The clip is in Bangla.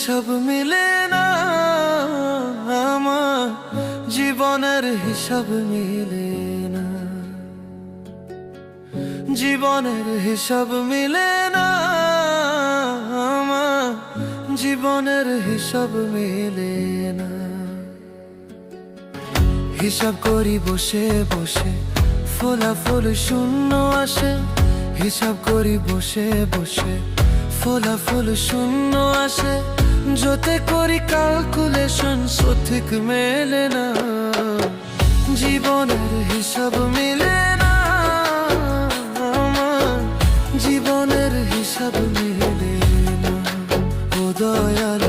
হিসাব মিলে না, আমার জীবনের হিসাব মিলে না, জীবনের হিসাব মিলে না, আমার জীবনের হিসাব মিলে না। হিসাব করি বসে বসে, ফলাফল শূন্য আসে। হিসাব করি বসে বসে, ফলাফল শূন্য আসে। যতে করি ক্যালকুলেশন সঠিক মেলে না, জীবনের হিসাব মিলে না, আমার জীবনের হিসাব মিলে না। ও দয়াল